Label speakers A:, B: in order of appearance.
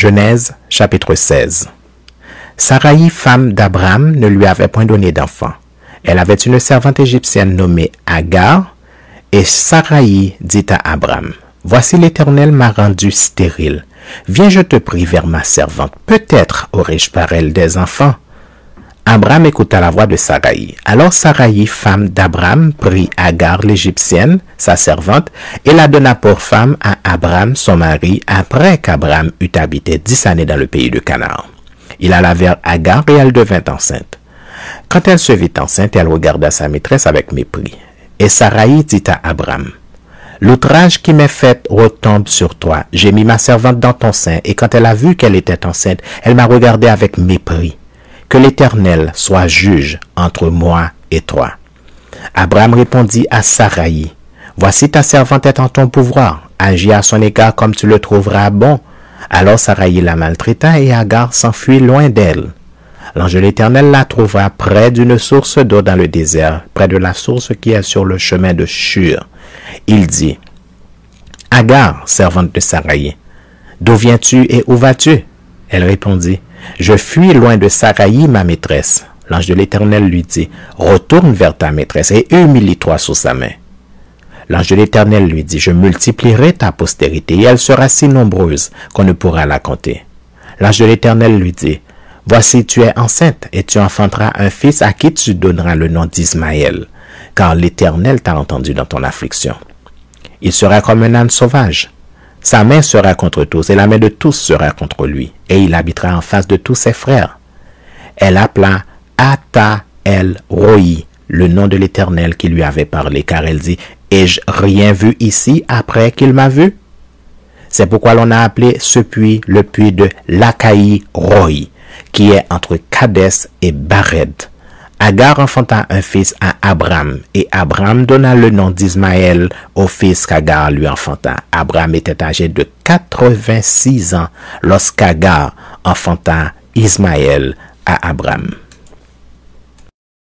A: Genèse, chapitre 16. Saraï, femme d'Abraham, ne lui avait point donné d'enfant. Elle avait une servante égyptienne nommée Agar, et Saraï dit à Abraham, « Voici l'Éternel m'a rendu stérile. Viens, je te prie, vers ma servante. Peut-être aurai-je par elle des enfants. » Abraham écouta la voix de Saraï. Alors Saraï, femme d'Abraham, prit Agar l'Égyptienne, sa servante, et la donna pour femme à Abraham, son mari, après qu'Abraham eut habité 10 années dans le pays de Canaan. Il alla vers Agar et elle devint enceinte. Quand elle se vit enceinte, elle regarda sa maîtresse avec mépris. Et Saraï dit à Abraham, « L'outrage qui m'est fait retombe sur toi. J'ai mis ma servante dans ton sein, et quand elle a vu qu'elle était enceinte, elle m'a regardé avec mépris. Que l'Éternel soit juge entre moi et toi. » Abraham répondit à Saraï, « Voici ta servante est en ton pouvoir. Agis à son égard comme tu le trouveras bon. » Alors Saraï la maltraita et Agar s'enfuit loin d'elle. L'ange de l'Éternel la trouva près d'une source d'eau dans le désert, près de la source qui est sur le chemin de Shur. Il dit, « Agar, servante de Saraï, d'où viens-tu et où vas-tu? » Elle répondit, « Je fuis loin de Saraï, ma maîtresse. » L'ange de l'Éternel lui dit, « Retourne vers ta maîtresse et humilie-toi sous sa main. » L'ange de l'Éternel lui dit, « Je multiplierai ta postérité et elle sera si nombreuse qu'on ne pourra la compter. » L'ange de l'Éternel lui dit, « Voici, tu es enceinte et tu enfanteras un fils à qui tu donneras le nom d'Ismaël, car l'Éternel t'a entendu dans ton affliction. Il sera comme un âne sauvage. Sa main sera contre tous et la main de tous sera contre lui, et il habitera en face de tous ses frères. » Elle appela Ata El Roi, le nom de l'Éternel qui lui avait parlé, car elle dit, « Ai-je rien vu ici après qu'il m'a vu? » C'est pourquoi l'on a appelé ce puits le puits de Lacaï Roi, qui est entre Kadès et Bared. Agar enfanta un fils à Abraham, et Abraham donna le nom d'Ismaël au fils qu'Agar lui enfanta. Abraham était âgé de 86 ans lorsqu'Agar enfanta Ismaël à Abraham.